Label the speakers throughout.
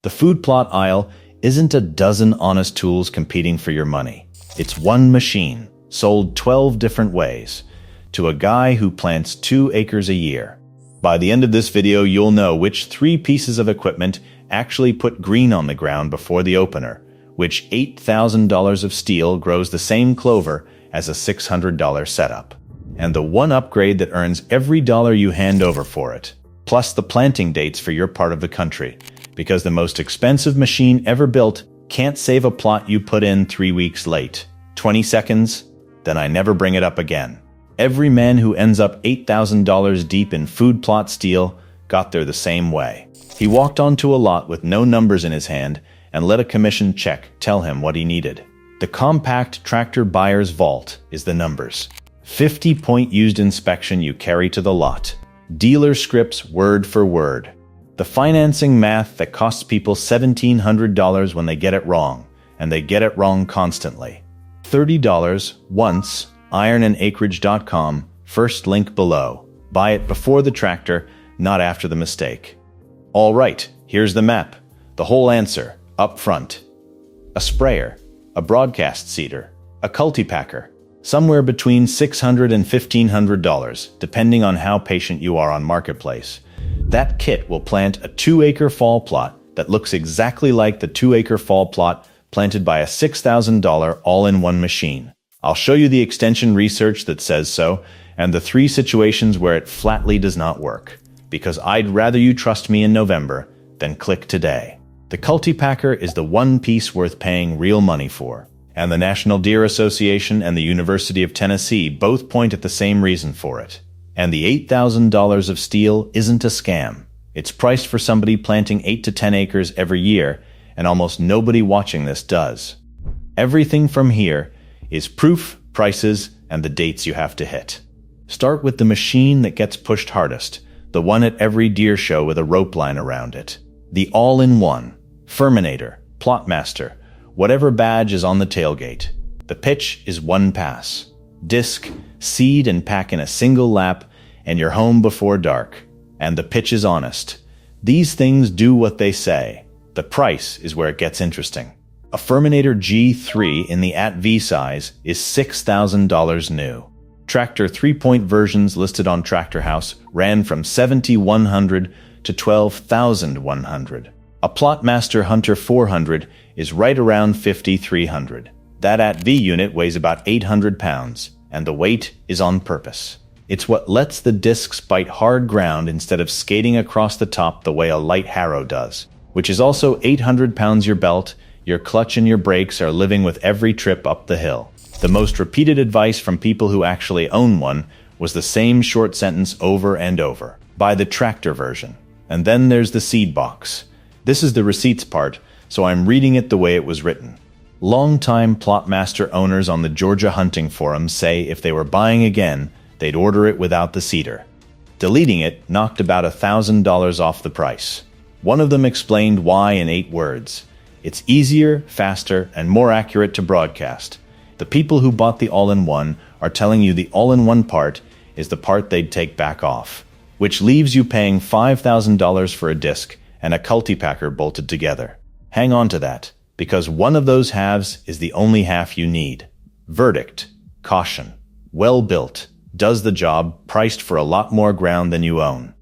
Speaker 1: The food plot aisle isn't a dozen honest tools competing for your money. It's one machine, sold 12 different ways, to a guy who plants 2 acres a year. By the end of this video, you'll know which 3 pieces of equipment actually put green on the ground before the opener, which $8,000 of steel grows the same clover as a $600 setup, and the one upgrade that earns every dollar you hand over for it, plus the planting dates for your part of the country, because the most expensive machine ever built can't save a plot you put in 3 weeks late. 20 seconds? Then I never bring it up again. Every man who ends up $8,000 deep in food plot steel got there the same way. He walked onto a lot with no numbers in his hand and let a commission check tell him what he needed. The compact tractor buyer's vault is the numbers. 50-point used inspection you carry to the lot. Dealer scripts word for word. The financing math that costs people $1,700 when they get it wrong, and they get it wrong constantly. $30 once, ironandacreage.com, first link below. Buy it before the tractor, not after the mistake. All right, here's the map. The whole answer, up front. A sprayer, a broadcast seeder, a cultipacker, somewhere between $600 and $1,500, depending on how patient you are on Marketplace. That kit will plant a 2-acre fall plot that looks exactly like the 2-acre fall plot planted by a $6,000 all-in-one machine. I'll show you the extension research that says so, and the 3 situations where it flatly does not work, because I'd rather you trust me in November than click today. The cultipacker is the one piece worth paying real money for, and the National Deer Association and the University of Tennessee both point at the same reason for it. And the $8,000 of steel isn't a scam. It's priced for somebody planting 8 to 10 acres every year, and almost nobody watching this does. Everything from here is proof, prices, and the dates you have to hit. Start with the machine that gets pushed hardest, the one at every deer show with a rope line around it. The all-in-one, Firminator, Plotmaster, whatever badge is on the tailgate. The pitch is 1 pass. Disc, seed, and pack in a single lap, and you're home before dark. And the pitch is honest. These things do what they say. The price is where it gets interesting. A Firminator G3 in the @V size is $6,000 new. Tractor 3-point versions listed on Tractor House ran from $7,100 to $12,100. A Plotmaster Hunter 400 is right around $5,300. That @V unit weighs about 800 pounds, and the weight is on purpose. It's what lets the discs bite hard ground instead of skating across the top the way a light harrow does, which is also 800 pounds your belt, your clutch and your brakes are living with every trip up the hill. The most repeated advice from people who actually own one was the same short sentence over and over. Buy the tractor version. And then there's the seed box. This is the receipts part, so I'm reading it the way it was written. Longtime Plotmaster owners on the Georgia hunting forums say if they were buying again, they'd order it without the seeder. Deleting it knocked about $1,000 off the price. One of them explained why in 8 words. It's easier, faster, and more accurate to broadcast. The people who bought the all-in-one are telling you the all-in-one part is the part they'd take back off, which leaves you paying $5,000 for a disc and a cultipacker bolted together. Hang on to that, because one of those halves is the only half you need. Verdict: caution. Well built, does the job, priced for a lot more ground than you own.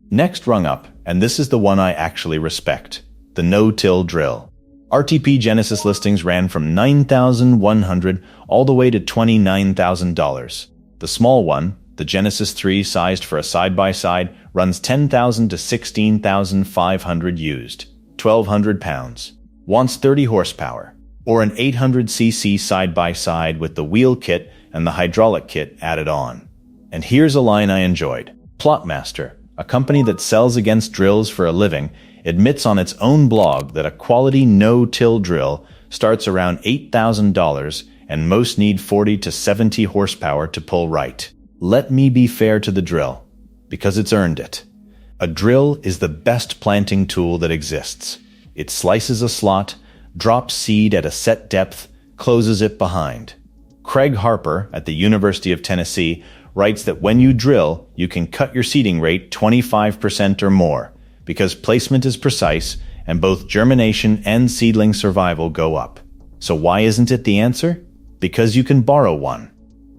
Speaker 1: Next rung up, and this is the one I actually respect, the no-till drill. RTP Genesis listings ran from $9,100 all the way to $29,000. The small one, the Genesis 3 sized for a side-by-side, runs $10,000 to $16,500 used, 1,200 pounds. Wants 30 horsepower, or an 800cc side-by-side with the wheel kit and the hydraulic kit added on. And here's a line I enjoyed. Plotmaster, a company that sells against drills for a living, admits on its own blog that a quality no-till drill starts around $8,000 and most need 40 to 70 horsepower to pull right. Let me be fair to the drill, because it's earned it. A drill is the best planting tool that exists. It slices a slot, drops seed at a set depth, closes it behind. Craig Harper at the University of Tennessee writes that when you drill, you can cut your seeding rate 25% or more, because placement is precise and both germination and seedling survival go up. So why isn't it the answer? Because you can borrow one.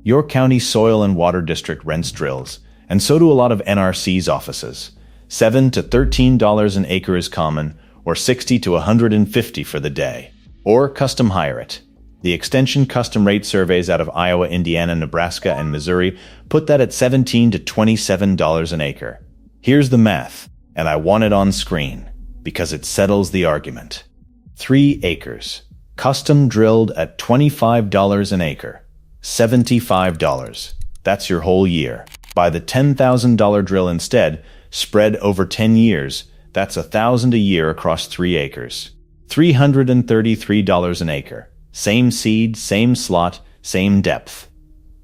Speaker 1: Your county soil and water district rents drills, and so do a lot of NRC's offices. $7 to $13 an acre is common, or $60 to $150 for the day. Or custom hire it. The Extension Custom Rate Surveys out of Iowa, Indiana, Nebraska, and Missouri put that at $17 to $27 an acre. Here's the math, and I want it on screen, because it settles the argument. 3 acres. Custom drilled at $25 an acre. $75. That's your whole year. Buy the $10,000 drill instead, spread over 10 years. That's $1,000 a year across 3 acres. $333 an acre. Same seed, same slot, same depth.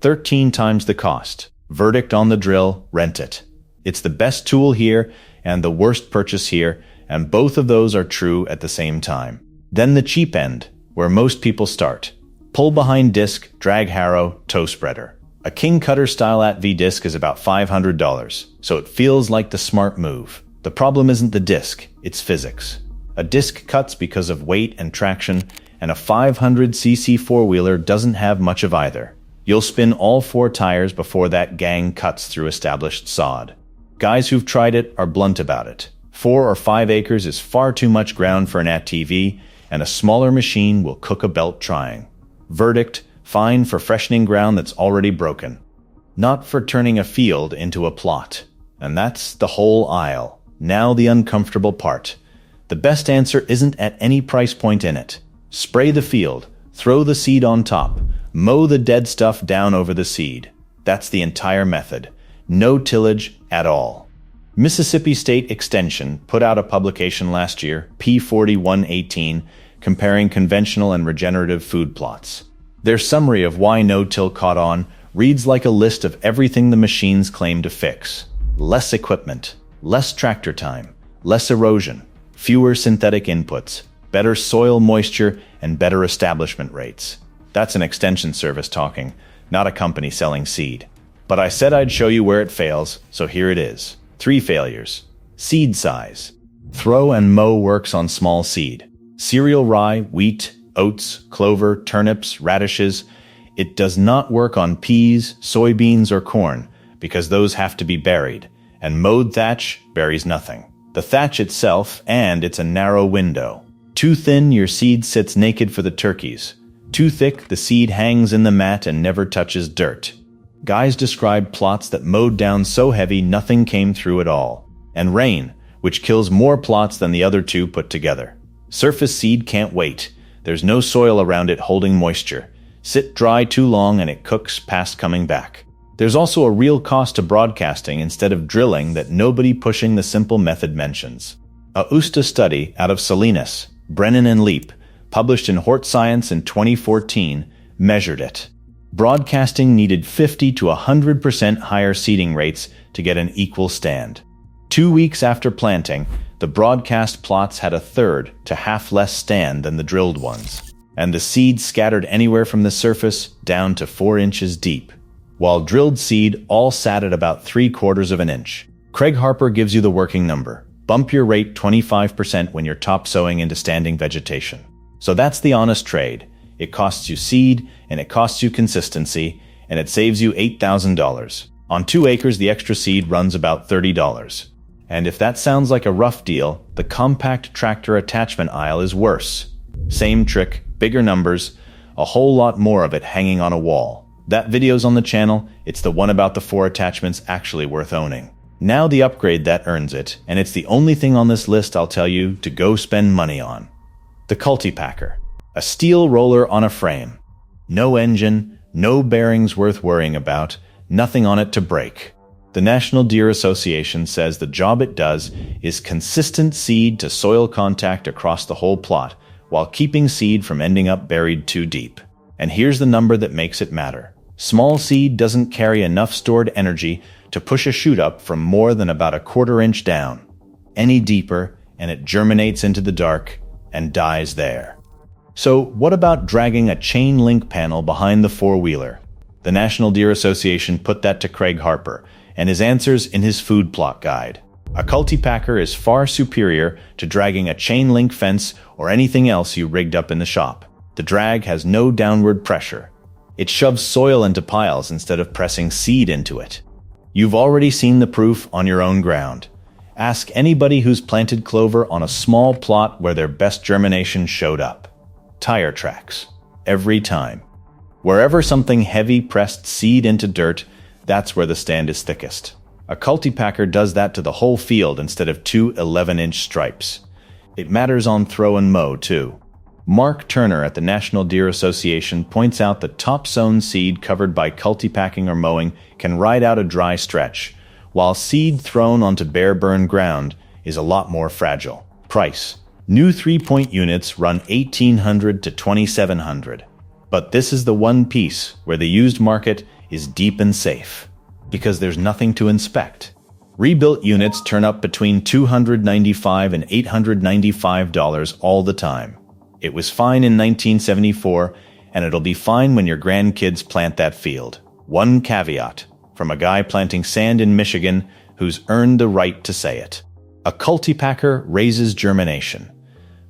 Speaker 1: 13 times the cost. Verdict on the drill, rent it. It's the best tool here and the worst purchase here, and both of those are true at the same time. Then the cheap end, where most people start. Pull behind disc, drag harrow, toe spreader. A king cutter style ATV disc is about $500, so it feels like the smart move. The problem isn't the disc, it's physics. A disc cuts because of weight and traction, and a 500cc four-wheeler doesn't have much of either. You'll spin all 4 tires before that gang cuts through established sod. Guys who've tried it are blunt about it. 4 or 5 acres is far too much ground for an ATV, and a smaller machine will cook a belt trying. Verdict, fine for freshening ground that's already broken. Not for turning a field into a plot. And that's the whole aisle. Now the uncomfortable part. The best answer isn't at any price point in it. Spray the field, throw the seed on top, mow the dead stuff down over the seed. That's the entire method. No tillage at all. Mississippi State Extension put out a publication last year, P4118, comparing conventional and regenerative food plots. Their summary of why no-till caught on reads like a list of everything the machines claim to fix. Less equipment, less tractor time, less erosion, fewer synthetic inputs, better soil moisture, and better establishment rates. That's an extension service talking, not a company selling seed. But I said I'd show you where it fails, so here it is. 3 failures. Seed size. Throw-and-mow works on small seed. Cereal rye, wheat, oats, clover, turnips, radishes. It does not work on peas, soybeans, or corn, because those have to be buried, and mowed thatch buries nothing. The thatch itself, and it's a narrow window. Too thin, your seed sits naked for the turkeys. Too thick, the seed hangs in the mat and never touches dirt. Guys described plots that mowed down so heavy nothing came through at all. And rain, which kills more plots than the other 2 put together. Surface seed can't wait. There's no soil around it holding moisture. Sit dry too long and it cooks past coming back. There's also a real cost to broadcasting instead of drilling that nobody pushing the simple method mentions. A USTA study out of Salinas, Brennan and Leap, published in Hort Science in 2014, measured it. Broadcasting needed 50 to 100% higher seeding rates to get an equal stand. 2 weeks after planting, the broadcast plots had 1/3 to half less stand than the drilled ones, and the seed scattered anywhere from the surface down to 4 inches deep, while drilled seed all sat at about 3/4 of an inch. Craig Harper gives you the working number. Bump your rate 25% when you're top-sowing into standing vegetation. So that's the honest trade. It costs you seed, and it costs you consistency, and it saves you $8,000. On 2 acres, the extra seed runs about $30. And if that sounds like a rough deal, the compact tractor attachment aisle is worse. Same trick, bigger numbers, a whole lot more of it hanging on a wall. That video's on the channel. It's the one about the 4 attachments actually worth owning. Now the upgrade that earns it, and it's the only thing on this list I'll tell you to go spend money on. The cultipacker. A steel roller on a frame. No engine, no bearings worth worrying about, nothing on it to break. The National Deer Association says the job it does is consistent seed to soil contact across the whole plot, while keeping seed from ending up buried too deep. And here's the number that makes it matter. Small seed doesn't carry enough stored energy to push a shoot up from more than about 1/4 inch down. Any deeper, and it germinates into the dark and dies there. So what about dragging a chain link panel behind the four-wheeler? The National Deer Association put that to Craig Harper, and his answers in his food plot guide. A cultipacker is far superior to dragging a chain link fence or anything else you rigged up in the shop. The drag has no downward pressure. It shoves soil into piles instead of pressing seed into it. You've already seen the proof on your own ground. Ask anybody who's planted clover on a small plot where their best germination showed up. Tire tracks. Every time. Wherever something heavy pressed seed into dirt, that's where the stand is thickest. A cultipacker does that to the whole field instead of two 11-inch stripes. It matters on throw-and-mow, too. Mark Turner at the National Deer Association points out that top-sown seed covered by cultipacking or mowing can ride out a dry stretch, while seed thrown onto bare burn ground is a lot more fragile. Price. New 3-point units run $1,800 to $2,700. But this is the one piece where the used market is deep and safe, because there's nothing to inspect. Rebuilt units turn up between $295 and $895 all the time. It was fine in 1974, and it'll be fine when your grandkids plant that field. One caveat, from a guy planting sand in Michigan who's earned the right to say it. A cultipacker raises germination,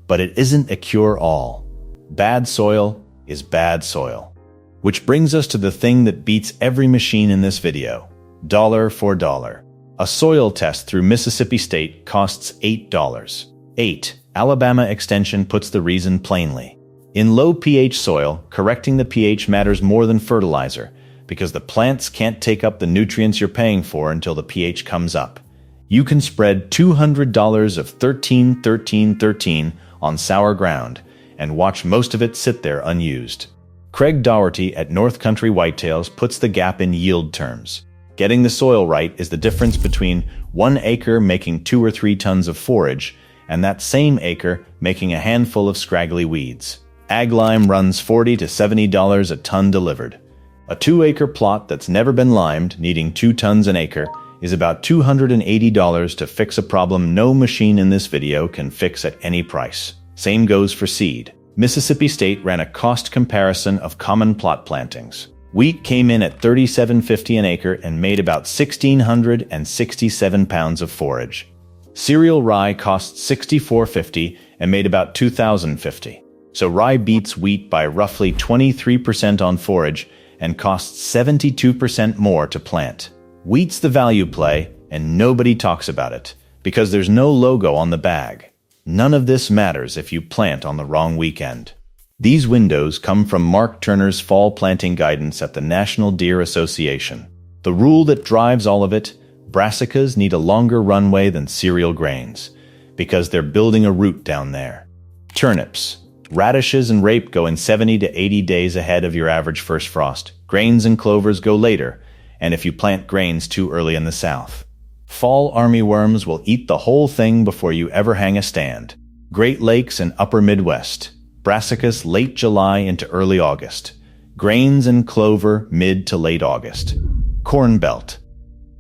Speaker 1: but it isn't a cure-all. Bad soil is bad soil. Which brings us to the thing that beats every machine in this video. Dollar for dollar. A soil test through Mississippi State costs $8. 8. Alabama Extension puts the reason plainly. In low pH soil, correcting the pH matters more than fertilizer, because the plants can't take up the nutrients you're paying for until the pH comes up. You can spread $200 of 13-13-13 on sour ground, and watch most of it sit there unused. Craig Dougherty at North Country Whitetails puts the gap in yield terms. Getting the soil right is the difference between 1 acre making 2 or 3 tons of forage and that same acre making a handful of scraggly weeds. Ag lime runs $40 to $70 a ton delivered. A 2-acre plot that's never been limed, needing 2 tons an acre, is about $280 to fix a problem no machine in this video can fix at any price. Same goes for seed. Mississippi State ran a cost comparison of common plot plantings. Wheat came in at $37.50 an acre and made about 1,667 pounds of forage. Cereal rye costs $64.50 and made about 2,050. So rye beats wheat by roughly 23% on forage and costs 72% more to plant. Wheat's the value play, and nobody talks about it, because there's no logo on the bag. None of this matters if you plant on the wrong weekend. These windows come from Mark Turner's fall planting guidance at the National Deer Association. The rule that drives all of it: brassicas need a longer runway than cereal grains, because they're building a root down there. Turnips. Radishes and rape go in 70 to 80 days ahead of your average first frost. Grains and clovers go later, and if you plant grains too early in the south. Fall armyworms will eat the whole thing before you ever hang a stand. Great Lakes and Upper Midwest. Brassicas late July into early August. Grains and clover mid to late August. Corn Belt.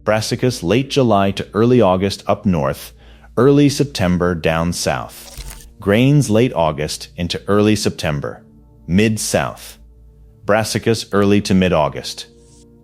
Speaker 1: Brassicas late July to early August up north, early September down south. Grains late August into early September. Mid-south. Brassicas early to mid-August.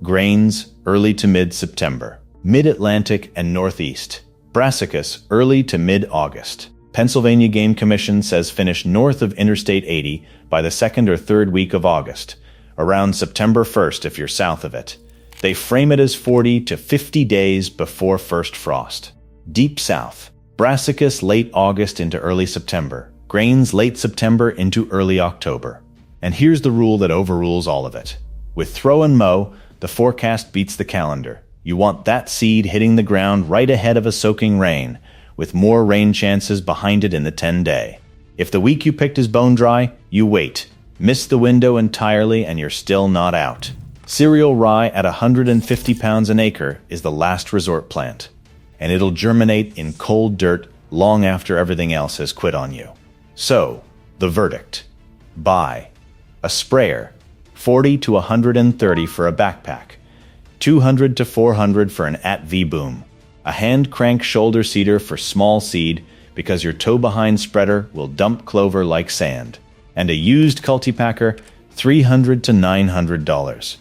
Speaker 1: Grains early to mid-September. Mid-Atlantic and Northeast. Brassicas early to mid-August. Pennsylvania Game Commission says finish north of Interstate 80 by the 2nd or 3rd week of August, around September 1st if you're south of it. They frame it as 40 to 50 days before first frost. Deep South. Brassicas late August into early September. Grains late September into early October. And here's the rule that overrules all of it. With throw-and-mow, the forecast beats the calendar. You want that seed hitting the ground right ahead of a soaking rain, with more rain chances behind it in the 10-day. If the week you picked is bone dry, you wait. Miss the window entirely and you're still not out. Cereal rye at 150 pounds an acre is the last resort plant, and it'll germinate in cold dirt long after everything else has quit on you. So, the verdict. Buy a sprayer, $40 to $130 for a backpack, $200 to $400 for an ATV boom, a hand crank shoulder seeder for small seed because your toe-behind spreader will dump clover like sand, and a used cultipacker, $300 to $900.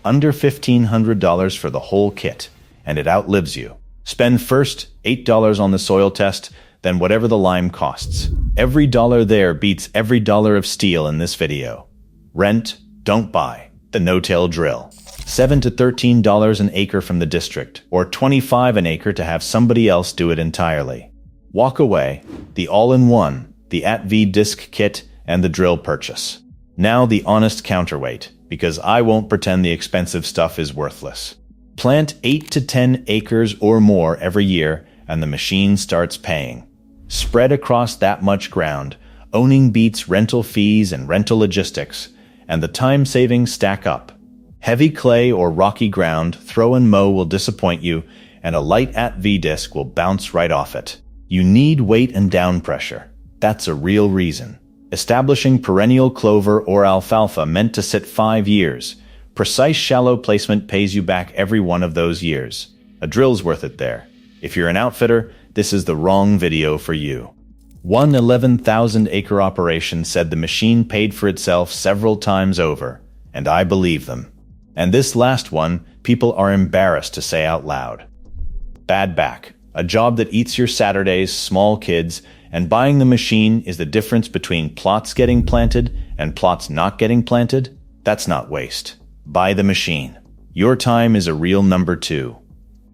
Speaker 1: Under $1,500 for the whole kit, and it outlives you. Spend first $8 on the soil test, then whatever the lime costs. Every dollar there beats every dollar of steel in this video. Rent, don't buy. The no-till drill. $7 to $13 an acre from the district, or $25 an acre to have somebody else do it entirely. Walk away, the all-in-one, the ATV disc kit, and the drill purchase. Now the honest counterweight, because I won't pretend the expensive stuff is worthless. Plant 8 to 10 acres or more every year, and the machine starts paying. Spread across that much ground, owning beats rental fees and rental logistics, and the time savings stack up. Heavy clay or rocky ground, throw-and-mow will disappoint you, and a light ATV disc will bounce right off it. You need weight and down pressure. That's a real reason. Establishing perennial clover or alfalfa meant to sit 5 years. Precise shallow placement pays you back every one of those years. A drill's worth it there. If you're an outfitter, this is the wrong video for you. One 11,000 acre operation said the machine paid for itself several times over, and I believe them. And this last one, people are embarrassed to say out loud. Bad back, a job that eats your Saturdays, small kids, and buying the machine is the difference between plots getting planted and plots not getting planted. That's not waste. Buy the machine. Your time is a real number 2.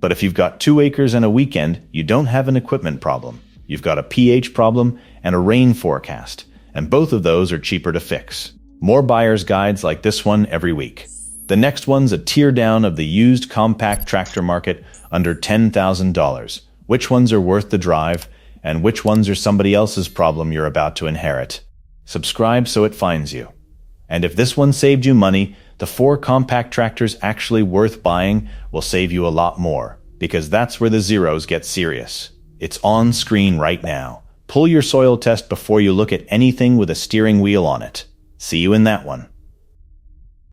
Speaker 1: But if you've got 2 acres and a weekend, you don't have an equipment problem. You've got a pH problem and a rain forecast, and both of those are cheaper to fix. More buyer's guides like this one every week. The next one's a tear down of the used compact tractor market under $10,000. Which ones are worth the drive, and which ones are somebody else's problem you're about to inherit. Subscribe so it finds you. And if this one saved you money, the 4 compact tractors actually worth buying will save you a lot more, because that's where the zeros get serious. It's on screen right now. Pull your soil test before you look at anything with a steering wheel on it. See you in that one.